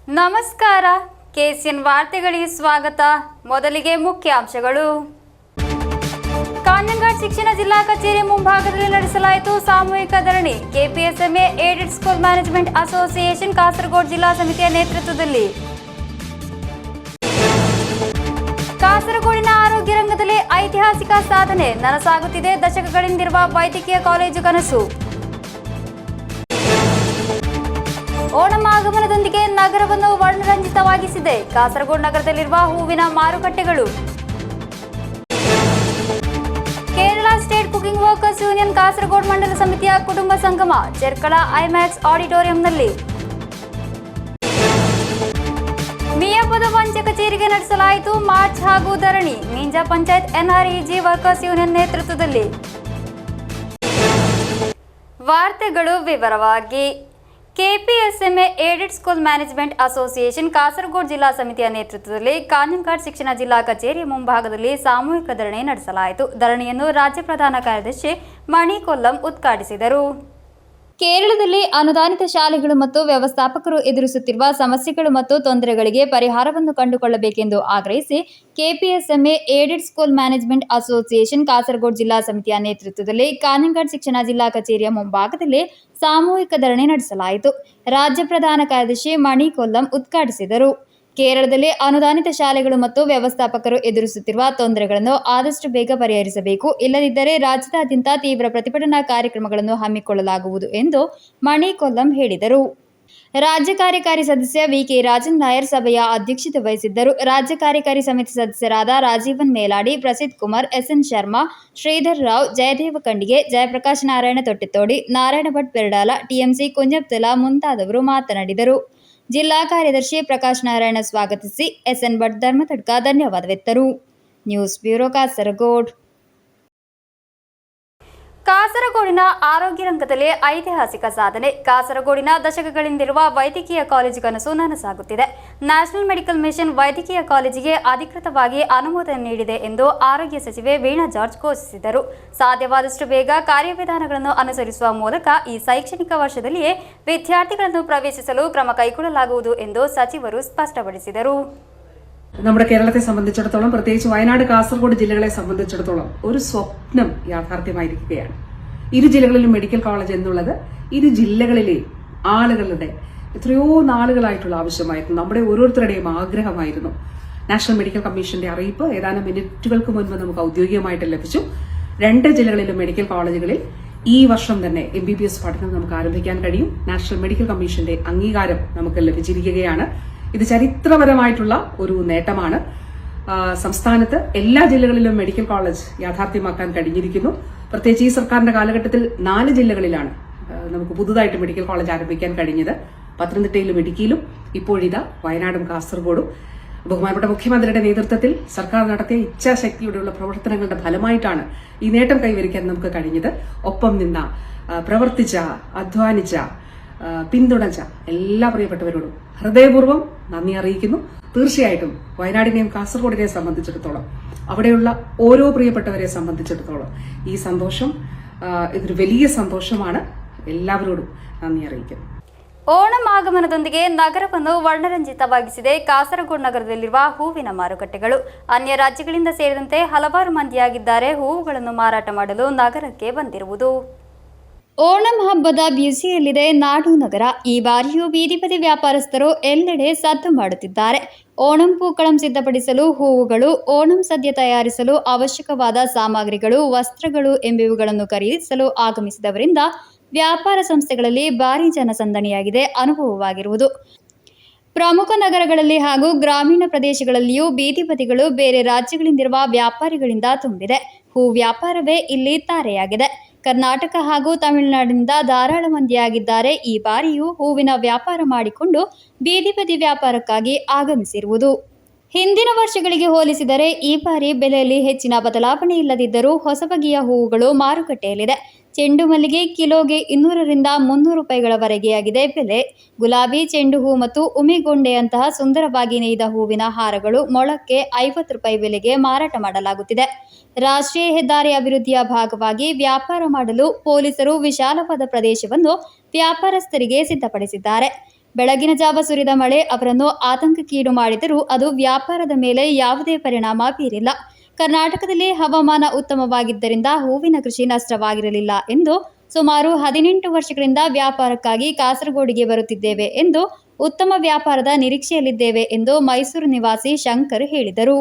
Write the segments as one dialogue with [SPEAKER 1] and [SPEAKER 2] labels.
[SPEAKER 1] ನಮಸ್ಕಾರ, ಕೆಸಿಎನ್ ವಾರ್ತೆಗಳಿಗೆ ಸ್ವಾಗತ. ಮೊದಲಿಗೆ ಮುಖ್ಯಾಂಶಗಳು. ಕಾಂಜಂಘಾಟ್ ಶಿಕ್ಷಣ ಜಿಲ್ಲಾ ಕಚೇರಿ ಮುಂಭಾಗದಲ್ಲಿ ನಡೆಸಲಾಯಿತು ಸಾಮೂಹಿಕ ಧರಣಿ. ಕೆಪಿಎಸ್ಎಂಎ aided school management association Kasaragod ಜಿಲ್ಲಾ ಸಮಿತಿಯ ನೇತೃತ್ವದಲ್ಲಿ. ಕಾಸರಗೋಡಿನ ಆರೋಗ್ಯ ರಂಗದಲ್ಲಿ ಐತಿಹಾಸಿಕ ಸಾಧನೆ, ನನಸಾಗುತ್ತಿದೆ ದಶಕಗಳಿಂದಿರುವ ವೈದ್ಯಕೀಯ ಕಾಲೇಜು ಕನಸು. ಓಣಂ ಆಗಮನದೊಂದಿಗೆ ನಗರವನ್ನು ವರ್ಣರಂಜಿತವಾಗಿಸಿದೆ. ಕಾಸರಗೋಡು ನಗರದಲ್ಲಿರುವ ಹೂವಿನ ಮಾರುಕಟ್ಟೆಗಳು. Kerala state cooking workers union Kasaragod ಮಂಡಲ ಸಮಿತಿಯ ಕುಟುಂಬ ಸಂಗಮ ಚೆರ್ಕಳ ಐಮ್ಯಾಕ್ಸ್ ಆಡಿಟೋರಿಯಂನಲ್ಲಿ. ಮಿಯಾಪದ ಪಂಚ ಕಚೇರಿಗೆ ನಡೆಸಲಾಯಿತು ಮಾರ್ಚ್ ಹಾಗೂ ಧರಣಿ. Meenja panchayat NREG workers union ನೇತೃತ್ವದಲ್ಲಿ. ವಾರ್ತೆಗಳು ವಿವರವಾಗಿ. KPSMA aided school management association Kasaragod ಜಿಲ್ಲಾ ಸಮಿತಿಯ ನೇತೃತ್ವದಲ್ಲಿ ಕಾಂಜಂಘಾಟ್ ಶಿಕ್ಷಣ ಜಿಲ್ಲಾ ಕಚೇರಿಯ ಮುಂಭಾಗದಲ್ಲಿ ಸಾಮೂಹಿಕ ಧರಣಿ ನಡೆಸಲಾಯಿತು. ಧರಣಿಯನ್ನು ರಾಜ್ಯ ಪ್ರಧಾನ ಕಾರ್ಯದರ್ಶಿ ಮಣಿ ಕೊಲ್ಲಂ ಉದ್ಘಾಟಿಸಿದರು. ಕೇರಳದಲ್ಲಿ ಅನುದಾನಿತ ಶಾಲೆಗಳು ಮತ್ತು ವ್ಯವಸ್ಥಾಪಕರು ಎದುರಿಸುತ್ತಿರುವ ಸಮಸ್ಯೆಗಳು ಮತ್ತು ತೊಂದರೆಗಳಿಗೆ ಪರಿಹಾರವನ್ನು ಕಂಡುಕೊಳ್ಳಬೇಕೆಂದು ಆಗ್ರಹಿಸಿ KPSMA aided school management association Kasaragod ಜಿಲ್ಲಾ ಸಮಿತಿಯ ನೇತೃತ್ವದಲ್ಲಿ ಕಾಂಜಂಘಾಟ್ ಶಿಕ್ಷಣ ಜಿಲ್ಲಾ ಕಚೇರಿಯ ಮುಂಭಾಗದಲ್ಲಿ ಸಾಮೂಹಿಕ ಧರಣಿ ನಡೆಸಲಾಯಿತು. ರಾಜ್ಯ ಪ್ರಧಾನ ಕಾರ್ಯದರ್ಶಿ ಮಣಿ ಕೊಲ್ಲಂ ಉದ್ಘಾಟಿಸಿದರು. ಕೇರಳದಲ್ಲಿ ಅನುದಾನಿತ ಶಾಲೆಗಳು ಮತ್ತು ವ್ಯವಸ್ಥಾಪಕರು ಎದುರಿಸುತ್ತಿರುವ ತೊಂದರೆಗಳನ್ನು ಆದಷ್ಟು ಬೇಗ ಪರಿಹರಿಸಬೇಕು, ಇಲ್ಲದಿದ್ದರೆ ರಾಜ್ಯದಾದ್ಯಂತ ತೀವ್ರ ಪ್ರತಿಭಟನಾ ಕಾರ್ಯಕ್ರಮಗಳನ್ನು ಹಮ್ಮಿಕೊಳ್ಳಲಾಗುವುದು ಎಂದು ಮಣಿ ಕೊಲ್ಲಂ ಹೇಳಿದರು. ರಾಜ್ಯ ಕಾರ್ಯಕಾರಿ ಸದಸ್ಯ ವಿಕೆ ರಾಜನ್ ನಾಯರ್ ಸಭೆಯ ಅಧ್ಯಕ್ಷತೆ ವಹಿಸಿದ್ದರು. ರಾಜ್ಯ ಕಾರ್ಯಕಾರಿ ಸಮಿತಿ ಸದಸ್ಯರಾದ ರಾಜೀವನ್ ಮೇಲಾಡಿ, ಪ್ರಸಿದ್ಧ ಕುಮಾರ್, ಎಸ್ಎನ್ ಶರ್ಮಾ, ಶ್ರೀಧರ್ ರಾವ್, ಜಯದೇವ ಖಂಡಿಗೆ, ಜಯಪ್ರಕಾಶ್ ನಾರಾಯಣ ತೊಟ್ಟಿತೋಡಿ, ನಾರಾಯಣ ಭಟ್ ಪೆರ್ಡಾಲ, ಟಿಎಂಸಿ ಕುಂಜಪ್ತಲಾ ಮುಂತಾದವರು ಮಾತನಾಡಿದರು. ಜಿಲ್ಲಾ ಕಾರ್ಯದರ್ಶಿ ಪ್ರಕಾಶ್ ನಾರಾಯಣ ಸ್ವಾಗತಿಸಿ ಎಸ್ಎನ್ ಭಟ್ ಧರ್ಮತಡ್ಕ ಧನ್ಯವಾದವೆತ್ತರು. News bureau Kasaragod. ಕಾಸರಗೋಡಿನ ಆರೋಗ್ಯ ರಂಗದಲ್ಲಿ ಐತಿಹಾಸಿಕ ಸಾಧನೆ. ಕಾಸರಗೋಡಿನ ದಶಕಗಳಿಂದಿರುವ ವೈದ್ಯಕೀಯ ಕಾಲೇಜು ಕನಸು ನನಸಾಗುತ್ತಿದೆ. ನ್ಯಾಷನಲ್ ಮೆಡಿಕಲ್ ಮಿಷನ್ ವೈದ್ಯಕೀಯ ಕಾಲೇಜಿಗೆ ಅಧಿಕೃತವಾಗಿ ಅನುಮೋದನೆ ನೀಡಿದೆ ಎಂದು ಆರೋಗ್ಯ ಸಚಿವೆ ವೀಣಾ ಜಾರ್ಜ್ ಘೋಷಿಸಿದರು. ಸಾಧ್ಯವಾದಷ್ಟು ಬೇಗ ಕಾರ್ಯವಿಧಾನಗಳನ್ನು ಅನುಸರಿಸುವ ಮೂಲಕ ಈ ಶೈಕ್ಷಣಿಕ ವರ್ಷದಲ್ಲಿಯೇ ವಿದ್ಯಾರ್ಥಿಗಳನ್ನು പ്രവേശിಸಲು ക്രമ കൈക്കൊള്ളಲಾಗುವುದು ಎಂದು സಚಿವರು സ്പഷ്ടಪಡಿಸಿದರು.
[SPEAKER 2] നമ്മുടെ കേരളത്തെ സംബന്ധിച്ചിടത്തോളം, പ്രത്യേകിച്ച് വയനാട്, കാസർഗോഡ് ജില്ലകളെ സംബന്ധിച്ചിടത്തോളം ഒരു സ്വപ്നം യാഥാർത്ഥ്യമായിരിക്കുകയാണ്. ഇരു ജില്ലകളിലും മെഡിക്കൽ കോളേജ് എന്നുള്ളത് ഇരു ജില്ലകളിലെ ആളുകളുടെ എത്രയോ നാളുകളായിട്ടുള്ള ആവശ്യമായിരുന്നു, നമ്മുടെ ഓരോരുത്തരുടെയും ആഗ്രഹമായിരുന്നു. നാഷണൽ മെഡിക്കൽ കമ്മീഷന്റെ അറിയിപ്പ് ഏതാനും മിനിറ്റുകൾക്ക് മുൻപ് നമുക്ക് ഔദ്യോഗികമായിട്ട് ലഭിച്ചു. 2 ജില്ലകളിലും മെഡിക്കൽ കോളേജുകളിൽ ഈ വർഷം തന്നെ MBBS പഠനം നമുക്ക് ആരംഭിക്കാൻ കഴിയും. നാഷണൽ മെഡിക്കൽ കമ്മീഷന്റെ അംഗീകാരം നമുക്ക് ലഭിച്ചിരിക്കുകയാണ്. ഇത് ചരിത്രപരമായിട്ടുള്ള ഒരു നേട്ടമാണ്. സംസ്ഥാനത്ത് എല്ലാ ജില്ലകളിലും മെഡിക്കൽ കോളേജ് യാഥാർത്ഥ്യമാക്കാൻ കഴിഞ്ഞിരിക്കുന്നു. പ്രത്യേകിച്ച് ഈ സർക്കാരിന്റെ കാലഘട്ടത്തിൽ 4 ജില്ലകളിലാണ് നമുക്ക് പുതുതായിട്ട് മെഡിക്കൽ കോളേജ് ആരംഭിക്കാൻ കഴിഞ്ഞത്. പത്തനംതിട്ടയിലും ഇടുക്കിയിലും, ഇപ്പോഴിതാ വയനാടും കാസർഗോഡും. ബഹുമാനപ്പെട്ട മുഖ്യമന്ത്രിയുടെ നേതൃത്വത്തിൽ സർക്കാർ നടത്തിയ ഇച്ഛാശക്തിയോടെയുള്ള പ്രവർത്തനങ്ങളുടെ ഫലമായിട്ടാണ് ഈ നേട്ടം കൈവരിക്കാൻ നമുക്ക് കഴിഞ്ഞത്. ഒപ്പം നിന്ന, പ്രവർത്തിച്ച, അധ്വാനിച്ച, പിന്തുണച്ച എല്ലാ പ്രിയപ്പെട്ടവരോടും ഹൃദയപൂർവ്വം നന്ദി അറിയിക്കുന്നു. തീർച്ചയായിട്ടും വയനാടിനെയും കാസർഗോഡിനെയും സംബന്ധിച്ചിടത്തോളം, അവിടെയുള്ള ഓരോ പ്രിയപ്പെട്ടവരെ സംബന്ധിച്ചിടത്തോളം ഈ സന്തോഷം ഇതൊരു വലിയ സന്തോഷമാണ്. എല്ലാവരോടും നന്ദി അറിയിക്കുന്നു.
[SPEAKER 1] ಓಣಂ ಆಗಮನದೊಂದಿಗೆ ನಗರವನ್ನು ವರ್ಣರಂಜಿತವಾಗಿಸಿದೆ ಕಾಸರಗೋಡು ನಗರದಲ್ಲಿರುವ ಹೂವಿನ ಮಾರುಕಟ್ಟೆಗಳು. ಅನ್ಯ ರಾಜ್ಯಗಳಿಂದ ಸೇರಿದಂತೆ ಹಲವಾರು ಮಂದಿಯಾಗಿದ್ದಾರೆ ಹೂವುಗಳನ್ನು ಮಾರಾಟ ಮಾಡಲು ನಗರಕ್ಕೆ ಬಂದಿರುವುದು. ಓಣಂ ಹಬ್ಬದ ಬ್ಯುಸಿಯಲ್ಲಿದೆ ನಾಡು ನಗರ. ಈ ಬಾರಿಯೂ ಬೀದಿ ಬದಿ ವ್ಯಾಪಾರಸ್ಥರು ಎಲ್ಲೆಡೆ ಸದ್ದು ಮಾಡುತ್ತಿದ್ದಾರೆ. ಓಣಂ ಪೂಕಳಂ ಸಿದ್ಧಪಡಿಸಲು ಹೂವುಗಳು, ಓಣಂ ಸದ್ಯ ತಯಾರಿಸಲು ಅವಶ್ಯಕವಾದ ಸಾಮಗ್ರಿಗಳು, ವಸ್ತ್ರಗಳು ಎಂಬಿವುಗಳನ್ನು ಖರೀದಿಸಲು ಆಗಮಿಸಿದವರಿಂದ ವ್ಯಾಪಾರ ಸಂಸ್ಥೆಗಳಲ್ಲಿ ಭಾರೀ ಜನಸಂದಣಿಯಾಗಿದೆ ಅನುಭವವಾಗಿರುವುದು. ಪ್ರಮುಖ ನಗರಗಳಲ್ಲಿ ಹಾಗೂ ಗ್ರಾಮೀಣ ಪ್ರದೇಶಗಳಲ್ಲಿಯೂ ಬೀದಿ ಬದಿಗಳು ಬೇರೆ ರಾಜ್ಯಗಳಿಂದಿರುವ ವ್ಯಾಪಾರಿಗಳಿಂದ ತುಂಬಿದೆ. ಹೂ ವ್ಯಾಪಾರವೇ ಇಲ್ಲಿ ತಾರೆಯಾಗಿದೆ. ಕರ್ನಾಟಕ ಹಾಗೂ ತಮಿಳುನಾಡಿನಿಂದ ಧಾರಾಳ ಮಂದಿಯಾಗಿದ್ದಾರೆ. ಈ ಬಾರಿಯೂ ಹೂವಿನ ವ್ಯಾಪಾರ ಮಾಡಿಕೊಂಡು ಬೀದಿ ಬದಿ ವ್ಯಾಪಾರಕ್ಕಾಗಿ ಆಗಮಿಸಿರುವುದು. ಹಿಂದಿನ ವರ್ಷಗಳಿಗೆ ಹೋಲಿಸಿದರೆ ಈ ಬಾರಿ ಬೆಲೆಯಲ್ಲಿ ಹೆಚ್ಚಿನ ಬದಲಾವಣೆ ಇಲ್ಲದಿದ್ದರೂ ಹೊಸ ಬಗೆಯ ಹೂವುಗಳು ಮಾರುಕಟ್ಟೆಯಲ್ಲಿದೆ. ಚೆಂಡು ಮಲ್ಲಿಗೆ ಕಿಲೋಗೆ 200ರಿಂದ 300 ರೂಪಾಯಿಗಳವರೆಗೆ ಆಗಿದೆ ಬೆಲೆ. ಗುಲಾಬಿ, ಚೆಂಡು ಹೂ ಮತ್ತು ಉಮಿಗೊಂಡೆಯಂತಹ ಸುಂದರವಾಗಿ ನೇಯ್ದ ಹೂವಿನ ಹಾರಗಳು ಮೊಳಕ್ಕೆ 50 ರೂಪಾಯಿ ಬೆಲೆಗೆ ಮಾರಾಟ ಮಾಡಲಾಗುತ್ತಿದೆ. ರಾಷ್ಟ್ರೀಯ ಹೆದ್ದಾರಿ ಅಭಿವೃದ್ಧಿಯ ಭಾಗವಾಗಿ ವ್ಯಾಪಾರ ಮಾಡಲು ಪೊಲೀಸರು ವಿಶಾಲವಾದ ಪ್ರದೇಶವನ್ನು ವ್ಯಾಪಾರಸ್ಥರಿಗೆ ಸಿದ್ಧಪಡಿಸಿದ್ದಾರೆ. ಬೆಳಗಿನ ಜಾವ ಸುರಿದ ಮಳೆ ಅವರನ್ನು ಆತಂಕಕ್ಕೀಡು ಮಾಡಿದರೂ ಅದು ವ್ಯಾಪಾರದ ಮೇಲೆ ಯಾವುದೇ ಪರಿಣಾಮ ಬೀರಿಲ್ಲ. ಕರ್ನಾಟಕದಲ್ಲಿ ಹವಾಮಾನ ಉತ್ತಮವಾಗಿದ್ದರಿಂದ ಹೂವಿನ ಕೃಷಿ ನಷ್ಟವಾಗಿರಲಿಲ್ಲ ಎಂದು ಸುಮಾರು 18 ವರ್ಷಗಳಿಂದ ವ್ಯಾಪಾರಕ್ಕಾಗಿ ಕಾಸರಗೋಡಿಗೆ ಬರುತ್ತಿದ್ದೇವೆ ಎಂದು ಉತ್ತಮ ವ್ಯಾಪಾರದ ನಿರೀಕ್ಷೆಯಲ್ಲಿದ್ದೇವೆ ಎಂದು ಮೈಸೂರು ನಿವಾಸಿ ಶಂಕರ್ ಹೇಳಿದರು.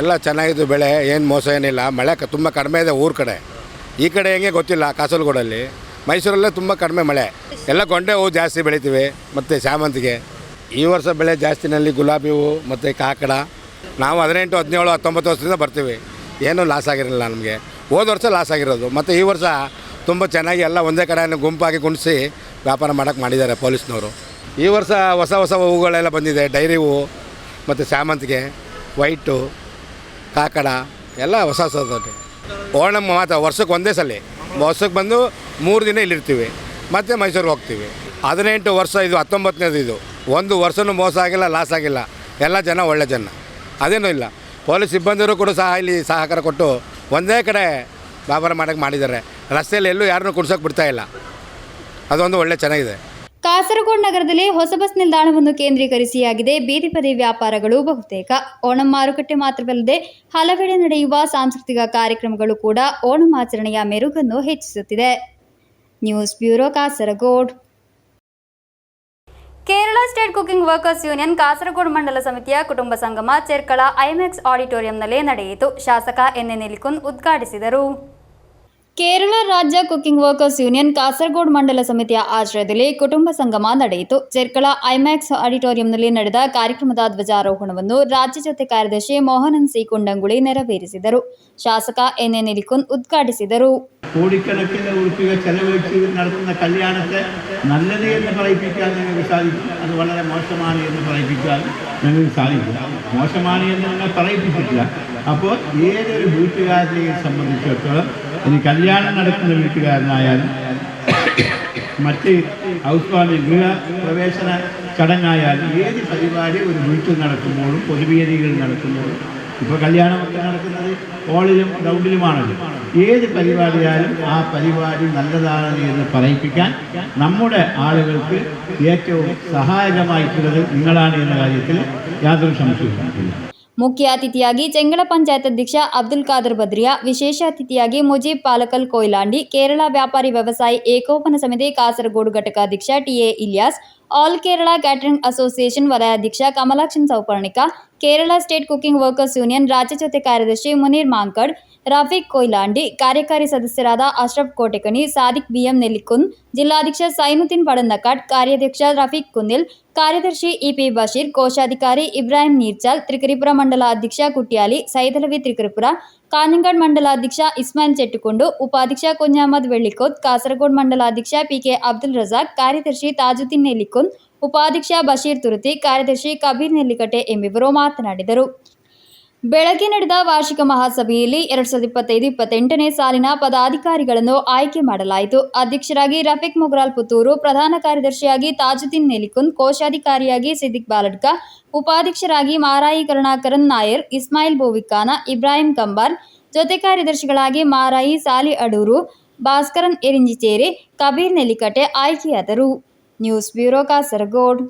[SPEAKER 3] ಎಲ್ಲ ಚೆನ್ನಾಗಿದ್ದು ಬೆಳೆ, ಏನು ಮೋಸ ಏನಿಲ್ಲ. ಮಳೆ ತುಂಬ ಕಡಿಮೆ ಇದೆ ಊರ ಕಡೆ. ಈ ಕಡೆ ಹೆಂಗೆ ಗೊತ್ತಿಲ್ಲ. ಕಾಸರಗೋಡಲ್ಲಿ, ಮೈಸೂರಲ್ಲೇ ತುಂಬ ಕಡಿಮೆ ಮಳೆ. ಎಲ್ಲ ಗೊಂಡೆ ಹೂವು ಜಾಸ್ತಿ ಬೆಳಿತೀವಿ ಮತ್ತು ಶಾಮಂತಿಗೆ. ಈ ವರ್ಷ ಬೆಳೆ ಜಾಸ್ತಿನಲ್ಲಿ ಗುಲಾಬಿ ಹೂವು ಮತ್ತು ಕಾಕಡ. ನಾವು 18, 17, 19 ವರ್ಷದಿಂದ ಬರ್ತೀವಿ. ಏನೂ ಲಾಸ್ ಆಗಿರಲಿಲ್ಲ ನಮಗೆ. ಹೋದ ವರ್ಷ ಲಾಸ್ ಆಗಿರೋದು. ಮತ್ತು ಈ ವರ್ಷ ತುಂಬ ಚೆನ್ನಾಗಿ ಎಲ್ಲ ಒಂದೇ ಕಡೆ ಗುಂಪಾಗಿ ಕುಣಿಸಿ ವ್ಯಾಪಾರ ಮಾಡೋಕ್ಕೆ ಮಾಡಿದ್ದಾರೆ ಪೊಲೀಸ್ನವರು. ಈ ವರ್ಷ ಹೊಸ ಹೊಸ ಹೂಗಳೆಲ್ಲ ಬಂದಿದೆ. ಡೈರಿ ಹೂವು ಮತ್ತು ಶಾಮಂತಿಗೆ, ವೈಟು, ಕಾಕಡ ಎಲ್ಲ ಹೊಸ ಹೊಸದು. ಓಣಂ ಮಾತ್ರ ವರ್ಷಕ್ಕೆ ಒಂದೇ ಸಲ. ವರ್ಷಕ್ಕೆ ಬಂದು 3 ದಿನ ಇಲ್ಲಿರ್ತೀವಿ, ಮತ್ತು ಮೈಸೂರಿಗೆ ಹೋಗ್ತೀವಿ. 18 ವರ್ಷ ಇದು, 19ನೇದು ಇದು. ಒಂದು ವರ್ಷವೂ ಮೋಸ ಆಗಿಲ್ಲ, ಲಾಸ್ ಆಗಿಲ್ಲ. ಎಲ್ಲ ಜನ ಒಳ್ಳೆ ಜನ, ಅದೇನೂ ಇಲ್ಲ. ಪೊಲೀಸ್ ಸಿಬ್ಬಂದಿರು ಕೂಡ ಸಹ ಇಲ್ಲಿ ಸಹಕಾರ ಕೊಟ್ಟು ಒಂದೇ ಕಡೆ ವ್ಯಾಪಾರ ಮಾಡೋಕ್ಕೆ ಮಾಡಿದ್ದಾರೆ. ರಸ್ತೆಯಲ್ಲಿ ಎಲ್ಲೂ ಯಾರನ್ನೂ ಕುಡ್ಸೋಕೆ ಬಿಡ್ತಾಯಿಲ್ಲ. ಅದೊಂದು ಒಳ್ಳೆ ಚೆನ್ನಾಗಿದೆ.
[SPEAKER 1] ಕಾಸರಗೋಡು ನಗರದಲ್ಲಿ ಹೊಸ ಬಸ್ ನಿಲ್ದಾಣವನ್ನು ಕೇಂದ್ರೀಕರಿಸಿಯಾಗಿದೆ ಬೀದಿ ಬದಿ ವ್ಯಾಪಾರಗಳು ಬಹುತೇಕ. ಓಣಂ ಮಾರುಕಟ್ಟೆ ಮಾತ್ರವಲ್ಲದೆ ಹಲವೆಡೆ ನಡೆಯುವ ಸಾಂಸ್ಕೃತಿಕ ಕಾರ್ಯಕ್ರಮಗಳು ಕೂಡ ಓಣಂ ಆಚರಣೆಯ ಮೆರುಗನ್ನು ಹೆಚ್ಚಿಸುತ್ತಿದೆ. News bureau, Kasaragod. Kerala state cooking workers union Kasaragod ಮಂಡಲ ಸಮಿತಿಯ ಕುಟುಂಬ ಸಂಗಮ ಚೆರ್ಕಳ ಐಮ್ಯಾಕ್ಸ್ ಆಡಿಟೋರಿಯಂನಲ್ಲಿ ನಡೆಯಿತು. ಶಾಸಕ ಎನ್ ಎನ್ ನಿಲಿಕುನ್ ಉದ್ಘಾಟಿಸಿದರು. ಕೇರಳ ರಾಜ್ಯ ಕುಕಿಂಗ್ ವರ್ಕರ್ಸ್ ಯೂನಿಯನ್ ಕಾಸರಗೋಡು ಮಂಡಲ ಸಮಿತಿಯ ಆಶ್ರಯದಲ್ಲಿ ಕುಟುಂಬ ಸಂಗಮ ನಡೆಯಿತು. ಚೆರ್ಕಳ ಐಮ್ಯಾಕ್ಸ್ ಆಡಿಟೋರಿಯಂನಲ್ಲಿ ನಡೆದ ಕಾರ್ಯಕ್ರಮದ ಧ್ವಜಾರೋಹಣವನ್ನು ರಾಜ್ಯ ಜೊತೆ ಕಾರ್ಯದರ್ಶಿ ಮೋಹನನ್ ಸಿ കുണ്ടംകുളി ನೆರವೇರಿಸಿದರು. ಶಾಸಕ എൻ എൻ നിലിക്കുൻ ഉദ്ഘാടിಸಿದರು.
[SPEAKER 4] കോടിക്കണക്കിന് രൂപ ചെലവഴിച്ച് നടത്തുന്ന കല്യാണത്തെ നല്ലത് എന്ന് പറയിപ്പിക്കാൻ നിങ്ങൾക്ക് സാധിക്കും. അത് വളരെ മോശമാണ് എന്ന് പറയിപ്പിക്കാൻ നിങ്ങൾക്ക് സാധിക്കും. മോശമാണ് എന്ന് നിങ്ങൾ പറയിപ്പിച്ചിട്ടില്ല. അപ്പോൾ ഏതൊരു വീട്ടുകാരനെയും സംബന്ധിച്ചിടത്തോളം ഇനി കല്യാണം നടക്കുന്ന വീട്ടുകാരനായാലും മറ്റ് ഹൗസ് വാമിംഗ് ഗൃഹപ്രവേശന ചടങ്ങായാലും ഏത് പരിപാടി ഒരു വീട്ടിൽ നടക്കുമ്പോഴും പൊതുവേദികൾ നടക്കുമ്പോഴും, ഇപ്പോൾ കല്യാണമൊക്കെ നടക്കുന്നത് ഹോളിലും ഗ്രൗണ്ടിലുമാണല്ലോ. ഏത് പരിപാടിയായാലും ആ പരിപാടി നല്ലതാണ് എന്ന് പറയിപ്പിക്കാൻ നമ്മുടെ ആളുകൾക്ക് ഏറ്റവും സഹായകമായിട്ടുള്ളത് നിങ്ങളാണ് എന്ന കാര്യത്തിൽ യാതൊരു സംശയവുമില്ല.
[SPEAKER 1] ಮುಖ್ಯ ಅತಿಥಿಯಾಗಿ ಚೆಂಗಳ ಪಂಚಾಯತ್ ಅಧ್ಯಕ್ಷ ಅಬ್ದುಲ್ ಖಾದರ್ ಬದ್ರಿಯಾ, ವಿಶೇಷ ಅತಿಥಿಯಾಗಿ ಮುಜೀಬ್ ಪಾಲಕಲ್ ಕೊಯ್ಲಾಂಡಿ, ಕೇರಳ ವ್ಯಾಪಾರಿ ವ್ಯವಸಾಯಿ ಏಕೋಪನ ಸಮಿತಿ ಕಾಸರಗೋಡು ಘಟಕ ಅಧ್ಯಕ್ಷ T A. Iliyas, all Kerala catering association ವಲಯಾಧ್ಯಕ್ಷ Kamalakshan Souparnika, Kerala state cooking workers union ರಾಜ್ಯ ಜೊತೆ ಕಾರ್ಯದರ್ಶಿ ಮುನೀರ್ ಮಾಂಕಡ್, ರಫೀಕ್ ಕೊಯ್ಲಾಂಡಿ, ಕಾರ್ಯಕಾರಿ ಸದಸ್ಯರಾದ ಅಶ್ರಫ್ ಕೋಟೆಕಣಿ, ಸಾದಿಕ್ ಬಿಎಂ ನೆಲ್ಲಿಕುನ್, ಜಿಲ್ಲಾಧ್ಯಕ್ಷ ಸೈನುದ್ದೀನ್ ಪಡನ್ನಕಾಟ್, ಕಾರ್ಯಾಧ್ಯಕ್ಷ ರಫೀಕ್ ಕುನ್ನಿಲ್, ಕಾರ್ಯದರ್ಶಿ ಇಪಿ ಬಶೀರ್, ಕೋಶಾಧಿಕಾರಿ ಇಬ್ರಾಹಿಂ ನೀರ್ಚಾಲ್, ತ್ರಿಕರಿಪುರ ಮಂಡಲ ಅಧ್ಯಕ್ಷ ಕುಟ್ಯಾಲಿ, ಸೈದಲವಿ ತ್ರಿಕರಿಪುರ, ಕಾಂಜಂಗಾಡ್ ಮಂಡಲಾಧ್ಯಕ್ಷ ಇಸ್ಮಾಯಿಲ್ ಚೆಟ್ಟುಕೊಂಡು, ಉಪಾಧ್ಯಕ್ಷ ಕುഞ്ഞാമದ್ വെള്ളിക്കോത്ത്, ಕಾಸರಗೋಡು ಮಂಡಲಾಧ್ಯಕ್ಷ ಪಿಕೆ ಅಬ್ದುಲ್ ರಜಾಕ್, ಕಾರ್ಯದರ್ಶಿ ತಾಜುದ್ದೀನ್ ನೆಲ್ಲಿಕುನ್, ಉಪಾಧ್ಯಕ್ಷ ಬಶೀರ್ ತುರುತಿ, ಕಾರ್ಯದರ್ಶಿ ಕಬೀರ್ ನೆಲ್ಲಿಕಟೆ ಎಂಬಿವರು ಮಾತನಾಡಿದರು. ಬೆಳಗ್ಗೆ ನಡೆದ ವಾರ್ಷಿಕ ಮಹಾಸಭೆಯಲ್ಲಿ 2025-28ನೇ ಸಾಲಿನ ಪದಾಧಿಕಾರಿಗಳನ್ನು ಆಯ್ಕೆ ಮಾಡಲಾಯಿತು. ಅಧ್ಯಕ್ಷರಾಗಿ ರಫೀಕ್ ಮುಗ್ರಾಲ್ ಪುತ್ತೂರು, ಪ್ರಧಾನ ಕಾರ್ಯದರ್ಶಿಯಾಗಿ ತಾಜುದ್ದೀನ್ ನೆಲಿಕುನ್, ಕೋಶಾಧಿಕಾರಿಯಾಗಿ ಸಿದ್ದಿಕ್ ಬಾಲಡ್ಕ, ಉಪಾಧ್ಯಕ್ಷರಾಗಿ ಮಾರಾಯಿ ಕರುಣಾಕರನ್ ನಾಯರ್, ಇಸ್ಮಾಯಿಲ್ ಬೋವಿಕಾನ, ಇಬ್ರಾಹಿಂ ಕಂಬಾರ್, ಜೊತೆ ಕಾರ್ಯದರ್ಶಿಗಳಾಗಿ ಮಾರಾಯಿ ಸಾಲಿ ಅಡೂರು, ಭಾಸ್ಕರನ್ ಎರಿಂಜಿಚೇರಿ, ಕಬೀರ್ ನೆಲ್ಲಿಕಟೆ ಆಯ್ಕೆಯಾದರು. News bureau, Kasaragod.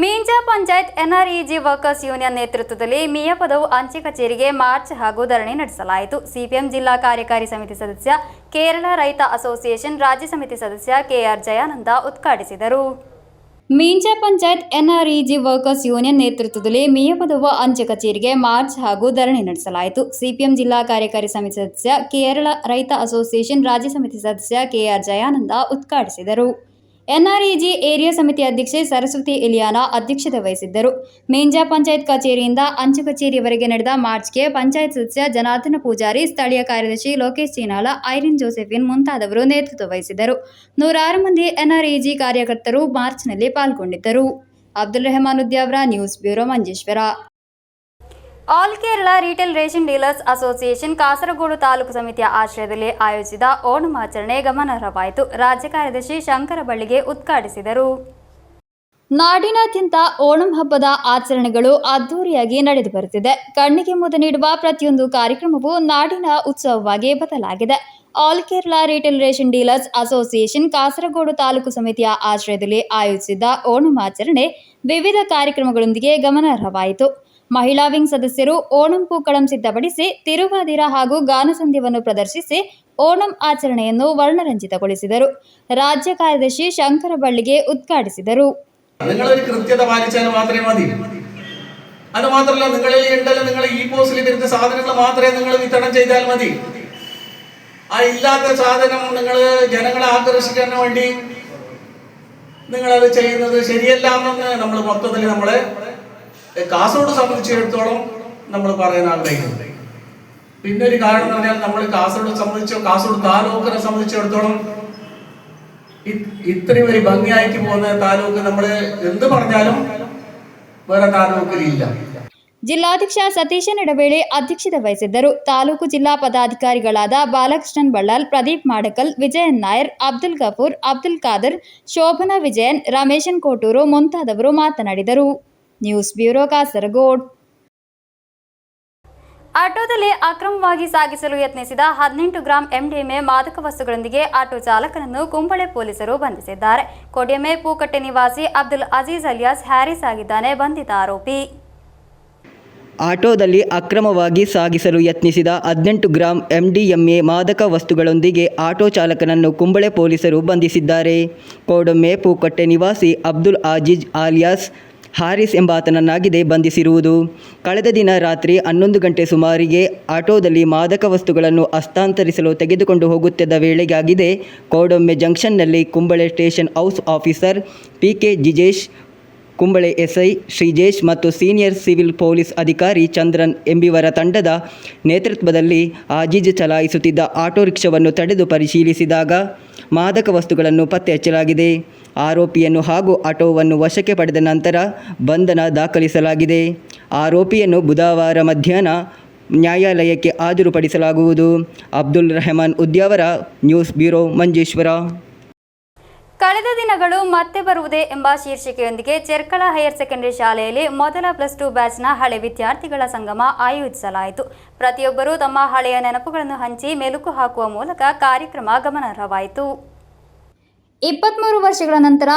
[SPEAKER 1] Meenja panchayat NREG workers union ನೇತೃತ್ವದಲ್ಲಿ ಮಿಯಾಪದವು ಅಂಚೆ ಕಚೇರಿಗೆ ಮಾರ್ಚ್ ಹಾಗೂ ಧರಣಿ ನಡೆಸಲಾಯಿತು. ಸಿಪಿಎಂ ಜಿಲ್ಲಾ ಕಾರ್ಯಕಾರಿ ಸಮಿತಿ ಸದಸ್ಯ, ಕೇರಳ ರೈತ ಅಸೋಸಿಯೇಷನ್ ರಾಜ್ಯ ಸಮಿತಿ ಸದಸ್ಯ ಕೆಆರ್ ಜಯಾನಂದ ಉದ್ಘಾಟಿಸಿದರು. ಮೀಂಜಾ ಪಂಚಾಯತ್ ಎನ್ಆರ್ಇಜಿ ವರ್ಕರ್ಸ್ ಯೂನಿಯನ್ ನೇತೃತ್ವದಲ್ಲಿ ಮಿಯಾಪದವು ಅಂಚೆ ಕಚೇರಿಗೆ ಮಾರ್ಚ್ ಹಾಗೂ ಧರಣಿ ನಡೆಸಲಾಯಿತು. ಸಿಪಿಎಂ ಜಿಲ್ಲಾ ಕಾರ್ಯಕಾರಿ ಸಮಿತಿ ಸದಸ್ಯ, ಕೇರಳ ರೈತ ಅಸೋಸಿಯೇಷನ್ ರಾಜ್ಯ ಸಮಿತಿ ಸದಸ್ಯ ಕೆಆರ್ ಜಯಾನಂದ ಉದ್ಘಾಟಿಸಿದರು. ಎನ್ಆರ್ಇಜಿ ಏರಿಯಾ ಸಮಿತಿ ಅಧ್ಯಕ್ಷೆ ಸರಸ್ವತಿ ಇಲಿಯಾನ ಅಧ್ಯಕ್ಷತೆ ವಹಿಸಿದ್ದರು. ಮೀಂಜಾ ಪಂಚಾಯತ್ ಕಚೇರಿಯಿಂದ ಅಂಚೆ ಕಚೇರಿಯವರೆಗೆ ನಡೆದ ಮಾರ್ಚ್ಗೆ ಪಂಚಾಯತ್ ಸದಸ್ಯ ಜನಾರ್ದನ ಪೂಜಾರಿ, ಸ್ಥಳೀಯ ಕಾರ್ಯದರ್ಶಿ ಲೋಕೇಶ್ ಚೀನಾಲ, ಐರಿನ್ ಜೋಸೆಫಿನ್ ಮುಂತಾದವರು ನೇತೃತ್ವ ವಹಿಸಿದರು. 106 ಮಂದಿ ಎನ್ಆರ್ಇಜಿ ಕಾರ್ಯಕರ್ತರು ಮಾರ್ಚ್ನಲ್ಲಿ ಪಾಲ್ಗೊಂಡಿದ್ದರು. Abdul Rehman Udyavara, news bureau, Manjeshwar. All Kerala retail ration dealers association Kasaragod taluk ಸಮಿತಿಯ ಆಶ್ರಯದಲ್ಲಿ ಆಯೋಜಿಸಿದ ಓಣಂ ಆಚರಣೆ ಗಮನಾರ್ಹವಾಯಿತು. ರಾಜ್ಯ ಕಾರ್ಯದರ್ಶಿ ಶಂಕರ ಬಳ್ಳಿಗೆ ಉದ್ಘಾಟಿಸಿದರು. ನಾಡಿನಾದ್ಯಂತ ಓಣಂ ಹಬ್ಬದ ಆಚರಣೆಗಳು ಅದ್ದೂರಿಯಾಗಿ ನಡೆದು ಬರುತ್ತಿದೆ. ಕಣ್ಣಿಗೆ ಮುದ ನೀಡುವ ಪ್ರತಿಯೊಂದು ಕಾರ್ಯಕ್ರಮವೂ ನಾಡಿನ ಉತ್ಸವವಾಗಿ ಬದಲಾಗಿದೆ. All Kerala retail ration dealers association Kasaragod taluk ಸಮಿತಿಯ ಆಶ್ರಯದಲ್ಲಿ ಆಯೋಜಿಸಿದ್ದ ಓಣಂ ಆಚರಣೆ ವಿವಿಧ ಕಾರ್ಯಕ್ರಮಗಳೊಂದಿಗೆ ಗಮನಾರ್ಹವಾಯಿತು. ಮಹಿಳಾ ವಿಂಗ್ ಸದಸ್ಯರು ಓಣಂ ಪೂಕಳಂ ಸಿದ್ಧಪಡಿಸಿ ತಿರುವಾದಿರ ಹಾಗೂ ಗಾನಸಂಧ್ಯವನ್ನು ಪ್ರದರ್ಶಿಸಿ ಓಣಂ ಆಚರಣೆಯನ್ನು ವರ್ಣರಂಜಿತಗೊಳಿಸಿದರು. ರಾಜ್ಯ ಕಾರ್ಯದರ್ಶಿ ಶಂಕರ ಬಳ್ಳಿಗೆ ಉದ್ಘಾಟಿಸಿದರು.
[SPEAKER 5] നിങ്ങളൊരു കൃത്യത പാലിച്ചാൽ മാത്രമേ മതി. അത് മാത്രമല്ല, നിങ്ങളിൽ ഉണ്ടല്ലോ, നിങ്ങൾ ഈ പോസ്റ്റിൽ വരുന്ന സാധനങ്ങൾ മാത്രമേ നിങ്ങൾ വിതരണം ചെയ്താൽ മതി. ആ ഇല്ലാത്ത സാധനം നിങ്ങൾ ജനങ്ങളെ ആകർഷിക്കാൻ വേണ്ടി നിങ്ങളത് ചെയ്യുന്നത് ശരിയല്ല എന്ന് നമ്മൾ മൊത്തത്തിൽ നമ്മളെ കാസർഗോഡ് സംബന്ധിച്ചിടത്തോളം നമ്മൾ പറയാൻ ആഗ്രഹിക്കുന്നുണ്ട്. പിന്നെ ഒരു കാരണം എന്ന് പറഞ്ഞാൽ നമ്മൾ കാസർഗോഡ് താലൂക്കിനെ സംബന്ധിച്ചിടത്തോളം ഇത്രയും ഒരു ഭംഗിയായിട്ട് പോകുന്ന താലൂക്ക് നമ്മൾ എന്ത് പറഞ്ഞാലും വേറെ താലൂക്കിലില്ല.
[SPEAKER 1] ಜಿಲ್ಲಾಧ್ಯಕ್ಷ ಸತೀಶ ನಡವೇಳೆ ಅಧ್ಯಕ್ಷತೆ ವಹಿಸಿದ್ದರು. ತಾಲೂಕು ಜಿಲ್ಲಾ ಪದಾಧಿಕಾರಿಗಳಾದ ಬಾಲಕೃಷ್ಣನ್ ಬಳ್ಳಾಲ್, ಪ್ರದೀಪ್ ಮಾಡಕಲ್, ವಿಜಯನ್ ನಾಯರ್, ಅಬ್ದುಲ್ ಗಫೂರ್, ಅಬ್ದುಲ್ ಖಾದರ್, ಶೋಭನಾ ವಿಜಯನ್, ರಮೇಶನ್ ಕೋಟೂರು ಮುಂತಾದವರು ಮಾತನಾಡಿದರು. News bureau Kasaragod. ಆಟೋದಲ್ಲಿ ಅಕ್ರಮವಾಗಿ ಸಾಗಿಸಲು ಯತ್ನಿಸಿದ 18 ಗ್ರಾಂ MDMA ಮಾದಕ ವಸ್ತುಗಳೊಂದಿಗೆ ಆಟೋ ಚಾಲಕನನ್ನು ಕುಂಬಳೆ ಪೊಲೀಸರು ಬಂಧಿಸಿದ್ದಾರೆ. ಕೊಡಿಯಮೆ ಪೂಕಟ್ಟೆ ನಿವಾಸಿ ಅಬ್ದುಲ್ ಅಜೀಜ್ ಅಲಿಯಾಸ್ ಹ್ಯಾರಿಸ್ ಆಗಿದ್ದಾನೆ ಬಂಧಿತ ಆರೋಪಿ.
[SPEAKER 6] ಆಟೋದಲ್ಲಿ ಅಕ್ರಮವಾಗಿ ಸಾಗಿಸಲು ಯತ್ನಿಸಿದ 18 ಗ್ರಾಂ MDMA ಮಾದಕ ವಸ್ತುಗಳೊಂದಿಗೆ ಆಟೋ ಚಾಲಕನನ್ನು ಕುಂಬಳೆ ಪೊಲೀಸರು ಬಂಧಿಸಿದ್ದಾರೆ. ಕೋಡೊಮ್ಮೆ ಪೂಕಟ್ಟೆ ನಿವಾಸಿ ಅಬ್ದುಲ್ ಅಜೀಜ್ ಅಲಿಯಾಸ್ ಹಾರಿಸ್ ಎಂಬಾತನನ್ನಾಗಿದೆ ಬಂಧಿಸಿರುವುದು. ಕಳೆದ ದಿನ ರಾತ್ರಿ 11 ಗಂಟೆ ಸುಮಾರಿಗೆ ಆಟೋದಲ್ಲಿ ಮಾದಕ ವಸ್ತುಗಳನ್ನು ಹಸ್ತಾಂತರಿಸಲು ತೆಗೆದುಕೊಂಡು ಹೋಗುತ್ತಿದ್ದ ವೇಳೆಗಾಗಿದೆ. ಕೋಡೊಮ್ಮೆ ಜಂಕ್ಷನ್ನಲ್ಲಿ Kumbla station house officer PK Jijesh, Kumbla SI Sreejesh ಮತ್ತು ಸೀನಿಯರ್ ಸಿವಿಲ್ ಪೊಲೀಸ್ ಅಧಿಕಾರಿ ಚಂದ್ರನ್ ಎಂಬಿವರ ತಂಡದ ನೇತೃತ್ವದಲ್ಲಿ ಅಜೀಜ್ ಚಲಾಯಿಸುತ್ತಿದ್ದ ಆಟೋ ರಿಕ್ಷಾವನ್ನು ತಡೆದು ಪರಿಶೀಲಿಸಿದಾಗ ಮಾದಕ ವಸ್ತುಗಳನ್ನು ಪತ್ತೆ ಹಚ್ಚಲಾಗಿದೆ. ಆರೋಪಿಯನ್ನು ಹಾಗೂ ಆಟೋವನ್ನು ವಶಕ್ಕೆ ಪಡೆದ ನಂತರ ಬಂಧನ ದಾಖಲಿಸಲಾಗಿದೆ. ಆರೋಪಿಯನ್ನು ಬುಧವಾರ ಮಧ್ಯಾಹ್ನ ನ್ಯಾಯಾಲಯಕ್ಕೆ ಹಾಜರುಪಡಿಸಲಾಗುವುದು. Abdul Rehman Udyavara, news bureau, Manjeshwar.
[SPEAKER 1] ಕಳೆದ ದಿನಗಳು ಮತ್ತೆ ಬರುವುದೇ ಎಂಬ ಶೀರ್ಷಿಕೆಯೊಂದಿಗೆ ಚೆರ್ಕಳ ಹೈಯರ್ ಸೆಕೆಂಡರಿ ಶಾಲೆಯಲ್ಲಿ ಮೊದಲ +2 ಬ್ಯಾಚ್ನ ಹಳೆ ವಿದ್ಯಾರ್ಥಿಗಳ ಸಂಗಮ ಆಯೋಜಿಸಲಾಯಿತು. ಪ್ರತಿಯೊಬ್ಬರೂ ತಮ್ಮ ಹಳೆಯ ನೆನಪುಗಳನ್ನು ಹಂಚಿ ಮೆಲುಕು ಹಾಕುವ ಮೂಲಕ ಕಾರ್ಯಕ್ರಮ ಗಮನಾರ್ಹವಾಯಿತು. 23 ವರ್ಷಗಳ ನಂತರ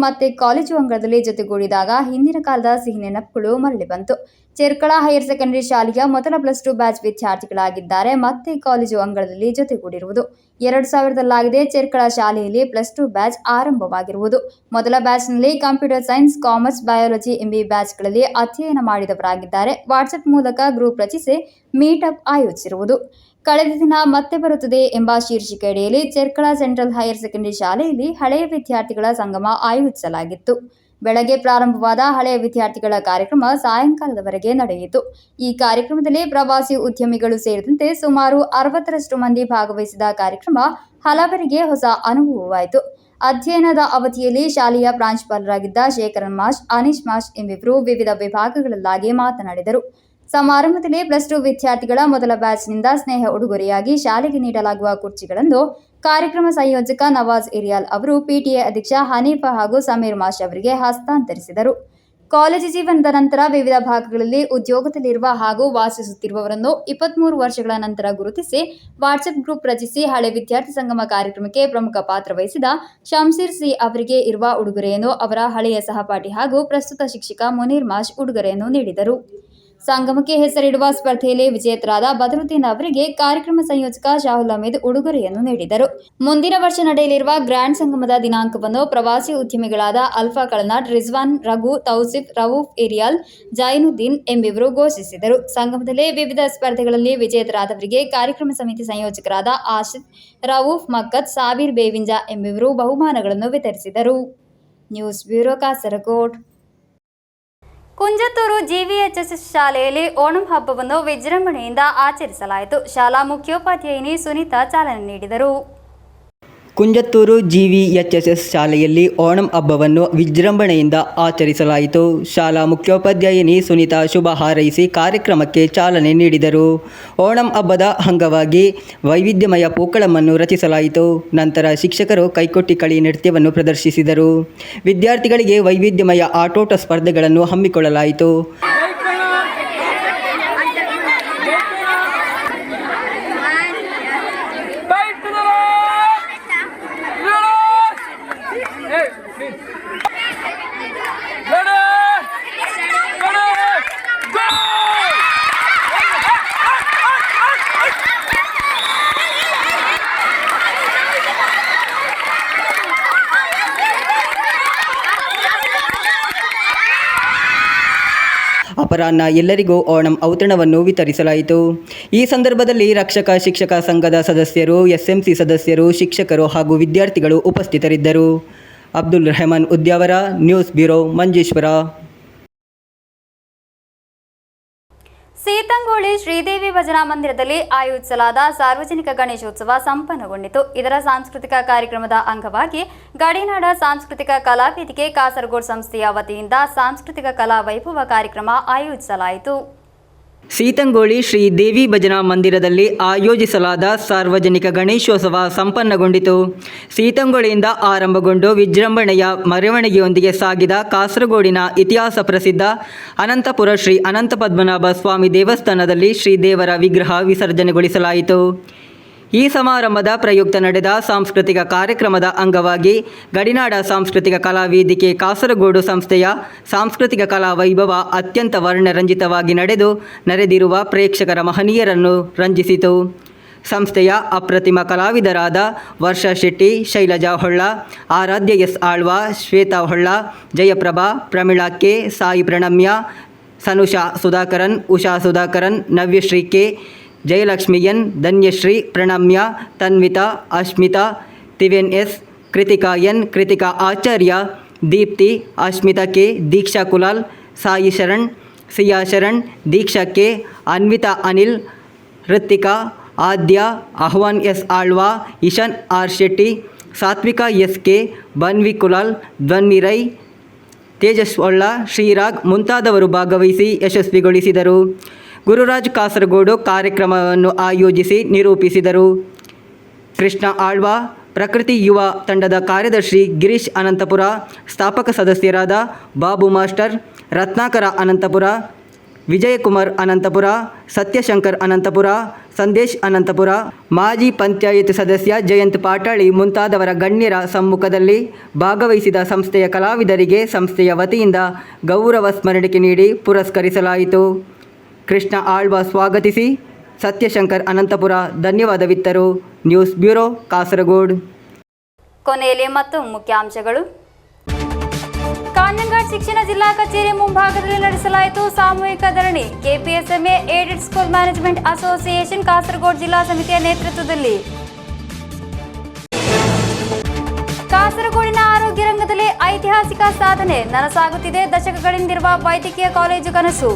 [SPEAKER 1] ಮತ್ತೆ ಕಾಲೇಜು ಅಂಗಳದಲ್ಲಿ ಜೊತೆಗೂಡಿದಾಗ ಹಿಂದಿನ ಕಾಲದ ಸಿಹಿ ನೆನಪುಗಳು ಮರಳಿ ಬಂತು. ಚೆರ್ಕಳ ಹೈಯರ್ ಸೆಕೆಂಡರಿ ಶಾಲೆಯ ಮೊದಲ +2 ಬ್ಯಾಚ್ ವಿದ್ಯಾರ್ಥಿಗಳಾಗಿದ್ದಾರೆ ಮತ್ತೆ ಕಾಲೇಜು ಅಂಗಳದಲ್ಲಿ ಜೊತೆಗೂಡಿರುವುದು. 2000ದಲ್ಲಾಗಿದೆ ಚೆರ್ಕಳ ಶಾಲೆಯಲ್ಲಿ +2 ಬ್ಯಾಚ್ ಆರಂಭವಾಗಿರುವುದು. ಮೊದಲ ಬ್ಯಾಚ್ನಲ್ಲಿ ಕಂಪ್ಯೂಟರ್ ಸೈನ್ಸ್, ಕಾಮರ್ಸ್, ಬಯಾಲಜಿ ಎಂಬ ಬ್ಯಾಚ್ಗಳಲ್ಲಿ ಅಧ್ಯಯನ ಮಾಡಿದವರಾಗಿದ್ದಾರೆ. ವಾಟ್ಸಪ್ ಮೂಲಕ ಗ್ರೂಪ್ ರಚಿಸಿ ಮೀಟಪ್ ಆಯೋಜಿಸಿರುವುದು. ಕಳೆದ ದಿನ ಮತ್ತೆ ಬರುತ್ತದೆ ಎಂಬ ಶೀರ್ಷಿಕೆ ಅಡಿಯಲ್ಲಿ ಚೆರ್ಕಳ ಸೆಂಟ್ರಲ್ ಹೈಯರ್ ಸೆಕೆಂಡರಿ ಶಾಲೆಯಲ್ಲಿ ಹಳೆಯ ವಿದ್ಯಾರ್ಥಿಗಳ ಸಂಗಮ ಆಯೋಜಿಸಲಾಗಿತ್ತು. ಬೆಳಗ್ಗೆ ಪ್ರಾರಂಭವಾದ ಹಳೆಯ ವಿದ್ಯಾರ್ಥಿಗಳ ಕಾರ್ಯಕ್ರಮ ಸಾಯಂಕಾಲದವರೆಗೆ ನಡೆಯಿತು. ಈ ಕಾರ್ಯಕ್ರಮದಲ್ಲಿ ಪ್ರವಾಸಿ ಉದ್ಯಮಿಗಳು ಸೇರಿದಂತೆ ಸುಮಾರು 60ರಷ್ಟು ಮಂದಿ ಭಾಗವಹಿಸಿದ ಕಾರ್ಯಕ್ರಮ ಹಲವರಿಗೆ ಹೊಸ ಅನುಭವವಾಯಿತು. ಅಧ್ಯಯನದ ಅವಧಿಯಲ್ಲಿ ಶಾಲೆಯ ಪ್ರಾಂಶುಪಾಲರಾಗಿದ್ದ ಶೇಖರನ್ ಮಾಷ್, ಅನೀಶ್ ಮಾಷ್ ಎಂಬಿಬ್ಬರು ವಿವಿಧ ವಿಭಾಗಗಳಲ್ಲಾಗಿ ಮಾತನಾಡಿದರು. ಸಮಾರಂಭದಲ್ಲಿ +2 ವಿದ್ಯಾರ್ಥಿಗಳ ಮೊದಲ ಬ್ಯಾಚ್ನಿಂದ ಸ್ನೇಹ ಉಡುಗೊರೆಯಾಗಿ ಶಾಲೆಗೆ ನೀಡಲಾಗುವ ಕುರ್ಚಿಗಳನ್ನು ಕಾರ್ಯಕ್ರಮ ಸಂಯೋಜಕ ನವಾಜ್ ಇರಿಯಾಲ್ ಅವರು PTA ಅಧ್ಯಕ್ಷ ಹನೀಫಾ ಹಾಗೂ ಸಮೀರ್ ಮಾಷ್ ಅವರಿಗೆ ಹಸ್ತಾಂತರಿಸಿದರು. ಕಾಲೇಜು ಜೀವನದ ನಂತರ ವಿವಿಧ ಭಾಗಗಳಲ್ಲಿ ಉದ್ಯೋಗದಲ್ಲಿರುವ ಹಾಗೂ ವಾಸಿಸುತ್ತಿರುವವರನ್ನು 23 ವರ್ಷಗಳ ನಂತರ ಗುರುತಿಸಿ ವಾಟ್ಸಪ್ ಗ್ರೂಪ್ ರಚಿಸಿ ಹಳೆ ವಿದ್ಯಾರ್ಥಿ ಸಂಗಮ ಕಾರ್ಯಕ್ರಮಕ್ಕೆ ಪ್ರಮುಖ ಪಾತ್ರ ವಹಿಸಿದ ಶಂಸೀರ್ ಸಿ ಅವರಿಗೆ ಇರುವ ಉಡುಗೊರೆಯನ್ನು ಅವರ ಹಳೆಯ ಸಹಪಾಠಿ ಹಾಗೂ ಪ್ರಸ್ತುತ ಶಿಕ್ಷಕ ಮುನೀರ್ ಮಾಷ್ ಉಡುಗೊರೆಯನ್ನು ನೀಡಿದರು. ಸಂಗಮಕ್ಕೆ ಹೆಸರಿಡುವ ಸ್ಪರ್ಧೆಯಲ್ಲಿ ವಿಜೇತರಾದ ಬದರುದ್ದೀನ್ ಅವರಿಗೆ ಕಾರ್ಯಕ್ರಮ ಸಂಯೋಜಕ ಶಾಹುಲ್ ಅಹಮದ್ ಉಡುಗೊರೆಯನ್ನು ನೀಡಿದರು. ಮುಂದಿನ ವರ್ಷ ನಡೆಯಲಿರುವ ಗ್ರ್ಯಾಂಡ್ ಸಂಗಮದ ದಿನಾಂಕವನ್ನು ಪ್ರವಾಸಿ ಉದ್ಯಮಿಗಳಾದ ಅಲ್ಫಾ ಕಳನಾಡ್, ರಿಜ್ವಾನ್, ರಘು, ತೌಸಿಫ್, ರವೂಫ್ ಇರಿಯಾಲ್, ಜೈನುದ್ದೀನ್ ಎಂಬಿವರು ಘೋಷಿಸಿದರು. ಸಂಗಮದಲ್ಲಿ ವಿವಿಧ ಸ್ಪರ್ಧೆಗಳಲ್ಲಿ ವಿಜೇತರಾದವರಿಗೆ ಕಾರ್ಯಕ್ರಮ ಸಮಿತಿ ಸಂಯೋಜಕರಾದ ಆಶಿಫ್, ರವೂಫ್ ಮಕ್ಕತ್, ಸಾಬೀರ್ ಬೇವಿಂಜ ಎಂಬಿವರು ಬಹುಮಾನಗಳನ್ನು ವಿತರಿಸಿದರು. News bureau Kasaragod. Kunjathur GVHS ಶಾಲೆಯಲ್ಲಿ ಓಣಂ ಹಬ್ಬವನ್ನು ವಿಜೃಂಭಣೆಯಿಂದ ಆಚರಿಸಲಾಯಿತು. ಶಾಲಾ ಮುಖ್ಯೋಪಾಧ್ಯಾಯಿನಿ ಸುನೀತಾ ಚಾಲನೆ ನೀಡಿದರು.
[SPEAKER 6] ಕುಂಜತ್ತೂರು GVHS ಶಾಲೆಯಲ್ಲಿ ಓಣಂ ಹಬ್ಬವನ್ನು ವಿಜೃಂಭಣೆಯಿಂದ ಆಚರಿಸಲಾಯಿತು. ಶಾಲಾ ಮುಖ್ಯೋಪಾಧ್ಯಾಯಿನಿ ಸುನೀತಾ ಶುಭ ಹಾರೈಸಿ ಕಾರ್ಯಕ್ರಮಕ್ಕೆ ಚಾಲನೆ ನೀಡಿದರು. ಓಣಂ ಹಬ್ಬದ ಅಂಗವಾಗಿ ವೈವಿಧ್ಯಮಯ ಪೂಕಳಮನ್ನು ರಚಿಸಲಾಯಿತು. ನಂತರ ಶಿಕ್ಷಕರು ಕೈಕೊಟ್ಟಿ ಕಳಿ ನೃತ್ಯವನ್ನು ಪ್ರದರ್ಶಿಸಿದರು. ವಿದ್ಯಾರ್ಥಿಗಳಿಗೆ ವೈವಿಧ್ಯಮಯ ಆಟೋಟ ಸ್ಪರ್ಧೆಗಳನ್ನು ಹಮ್ಮಿಕೊಳ್ಳಲಾಯಿತು. ಅಪರಾಹ್ನ ಎಲ್ಲರಿಗೂ ಓಣಂ ಔತಣವನ್ನು ವಿತರಿಸಲಾಯಿತು. ಈ ಸಂದರ್ಭದಲ್ಲಿ ರಕ್ಷಕ ಶಿಕ್ಷಕ ಸಂಘದ ಸದಸ್ಯರು, ಎಸ್ಎಂಸಿ ಸದಸ್ಯರು, ಶಿಕ್ಷಕರು ಹಾಗೂ ವಿದ್ಯಾರ್ಥಿಗಳು ಉಪಸ್ಥಿತರಿದ್ದರು. Abdul Rehman Udyavara, news bureau, Manjeshwar.
[SPEAKER 1] ಸೀತಂಗೋಳಿ ಶ್ರೀದೇವಿ ಭಜನಾ ಮಂದಿರದಲ್ಲಿ ಆಯೋಜಿಸಲಾದ ಸಾರ್ವಜನಿಕ ಗಣೇಶೋತ್ಸವ ಸಂಪನ್ನಗೊಂಡಿತು. ಇದರ ಸಾಂಸ್ಕೃತಿಕ ಕಾರ್ಯಕ್ರಮದ ಅಂಗವಾಗಿ ಗಡಿನಾಡ ಸಾಂಸ್ಕೃತಿಕ ಕಲಾವೇದಿಕೆ ಕಾಸರಗೋಡು ಸಂಸ್ಥೆಯ ವತಿಯಿಂದ ಸಾಂಸ್ಕೃತಿಕ ಕಲಾ ವೈಭವ ಕಾರ್ಯಕ್ರಮ ಆಯೋಜಿಸಲಾಯಿತು.
[SPEAKER 6] ಸೀತಂಗೋಳಿ ಶ್ರೀ ದೇವಿ ಭಜನಾ ಮಂದಿರದಲ್ಲಿ ಆಯೋಜಿಸಲಾದ ಸಾರ್ವಜನಿಕ ಗಣೇಶೋತ್ಸವ ಸಂಪನ್ನಗೊಂಡಿತು. ಸೀತಂಗೋಳಿಯಿಂದ ಆರಂಭಗೊಂಡು ವಿಜೃಂಭಣೆಯ ಮೆರವಣಿಗೆಯೊಂದಿಗೆ ಸಾಗಿದ ಕಾಸರಗೋಡಿನ ಇತಿಹಾಸ ಪ್ರಸಿದ್ಧ ಅನಂತಪುರ ಶ್ರೀ ಅನಂತ ಪದ್ಮನಾಭ ಸ್ವಾಮಿ ದೇವಸ್ಥಾನದಲ್ಲಿ ಶ್ರೀದೇವರ ವಿಗ್ರಹ ವಿಸರ್ಜನೆಗೊಳಿಸಲಾಯಿತು. ಈ ಸಮಾರಂಭದ ಪ್ರಯುಕ್ತ ನಡೆದ ಸಾಂಸ್ಕೃತಿಕ ಕಾರ್ಯಕ್ರಮದ ಅಂಗವಾಗಿ ಗಡಿನಾಡ ಸಾಂಸ್ಕೃತಿಕ ಕಲಾವೇದಿಕೆ ಕಾಸರಗೋಡು ಸಂಸ್ಥೆಯ ಸಾಂಸ್ಕೃತಿಕ ಕಲಾ ವೈಭವ ಅತ್ಯಂತ ವರ್ಣರಂಜಿತವಾಗಿ ನೆರೆದಿರುವ ಪ್ರೇಕ್ಷಕರ ಮಹನೀಯರನ್ನು ರಂಜಿಸಿತು. ಸಂಸ್ಥೆಯ ಅಪ್ರತಿಮ ಕಲಾವಿದರಾದ Varsha Shetty, Shailaja Holla, Aradhya S Alva, Shweta Holla, Jayaprabha, Pramila K, Sai Pranamya, Sanusha Sudhakaran, Usha Sudhakaran, Navyashree K, Jayalakshmi N, Dhanyashree, Pranamya, Tanvitha, Ashmitha, Tiven S, Krithika N, Krithika Acharya, Deepthi, Ashmitha K, Deeksha Kulal, Sai Sharan, Siya Sharan, Deeksha K, Anvitha Anil, Rithika, Adya, Ahvan S Alva, Ishan R Shetty, Sathvika S K, Banvi Kulal, Dhwanvi Rai, Tejas Holla, Shreerag ಮುಂತಾದವರು ಭಾಗವಹಿಸಿ ಯಶಸ್ವಿಗೊಳಿಸಿದರು. ಗುರುರಾಜ್ ಕಾಸರಗೋಡು ಕಾರ್ಯಕ್ರಮವನ್ನು ಆಯೋಜಿಸಿ ನಿರೂಪಿಸಿದರು. ಕೃಷ್ಣ ಆಳ್ವ, ಪ್ರಕೃತಿ ಯುವ ತಂಡದ ಕಾರ್ಯದರ್ಶಿ ಗಿರೀಶ್ ಅನಂತಪುರ, ಸ್ಥಾಪಕ ಸದಸ್ಯರಾದ ಬಾಬು ಮಾಸ್ಟರ್, ರತ್ನಾಕರ ಅನಂತಪುರ, ವಿಜಯಕುಮಾರ್ ಅನಂತಪುರ, ಸತ್ಯಶಂಕರ್ ಅನಂತಪುರ, ಸಂದೇಶ್ ಅನಂತಪುರ, ಮಾಜಿ ಪಂಚಾಯತ್ ಸದಸ್ಯ ಜಯಂತ್ ಪಾಟಾಳಿ ಮುಂತಾದವರ ಗಣ್ಯರ ಸಮ್ಮುಖದಲ್ಲಿ ಭಾಗವಹಿಸಿದ ಸಂಸ್ಥೆಯ ಕಲಾವಿದರಿಗೆ ಸಂಸ್ಥೆಯ ವತಿಯಿಂದ ಗೌರವ ಸ್ಮರಣಿಕೆ ನೀಡಿ ಪುರಸ್ಕರಿಸಲಾಯಿತು. ಕೃಷ್ಣ ಆಳ್ವ ಸ್ವಾಗತಿಸಿ ಸತ್ಯಶಂಕರ್ ಅನಂತಪುರ ಧನ್ಯವಾದವಿತ್ತರು. News bureau, Kasaragod.
[SPEAKER 1] ಕೊನೆಯಲ್ಲಿ ಮತ್ತು ಮುಖ್ಯಾಂಶಗಳು. ಕಾಂಜಂಘಾಟ್ ಶಿಕ್ಷಣ ಜಿಲ್ಲಾ ಕಚೇರಿ ಮುಂಭಾಗದಲ್ಲಿ ನಡೆಸಲಾಯಿತು ಸಾಮೂಹಿಕ ಧರಣಿ. ಕೆಪಿಎಸ್ಎಂಎ aided school management association Kasaragod ಜಿಲ್ಲಾ ಸಮಿತಿಯ ನೇತೃತ್ವದಲ್ಲಿ. ಕಾಸರಗೋಡಿನ ಆರೋಗ್ಯ ರಂಗದಲ್ಲಿ ಐತಿಹಾಸಿಕ ಸಾಧನೆ ನನಸಾಗುತ್ತಿದೆ, ದಶಕಗಳಿಂದಿರುವ ವೈದ್ಯಕೀಯ ಕಾಲೇಜು ಕನಸು.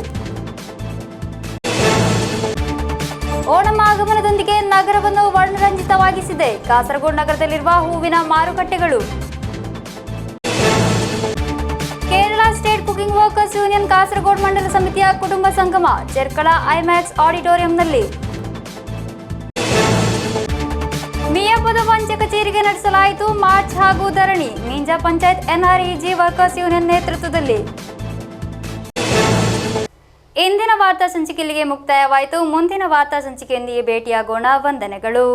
[SPEAKER 1] ಓಣಂ ಆಗಮನದೊಂದಿಗೆ ನಗರವನ್ನು ವರ್ಣರಂಜಿತವಾಗಿಸಿದೆ. ಕಾಸರಗೋಡು ನಗರದಲ್ಲಿರುವ ಹೂವಿನ ಮಾರುಕಟ್ಟೆಗಳು. Kerala state cooking workers union Kasaragod ಮಂಡಲ ಸಮಿತಿಯ ಕುಟುಂಬ ಸಂಗಮ ಚೆರ್ಕಳ ಐಮ್ಯಾಕ್ಸ್ ಆಡಿಟೋರಿಯಂನಲ್ಲಿ. ಮಿಯಾಪದ ಪಂಚ ಕಚೇರಿಗೆ ನಡೆಸಲಾಯಿತು ಮಾರ್ಚ್ ಹಾಗೂ ಧರಣಿ. Meenja panchayat NREG workers union ನೇತೃತ್ವದಲ್ಲಿ. ಇಂದಿನ ವಾರ್ತಾ ಸಂಚಿಕೆ ಇಲ್ಲಿಗೆ ಮುಕ್ತಾಯವಾಯಿತು. ಮುಂದಿನ ವಾರ್ತಾ ಸಂಚಿಕೆಯೊಂದಿಗೆ ಭೇಟಿಯಾಗೋಣ. ವಂದನೆಗಳು.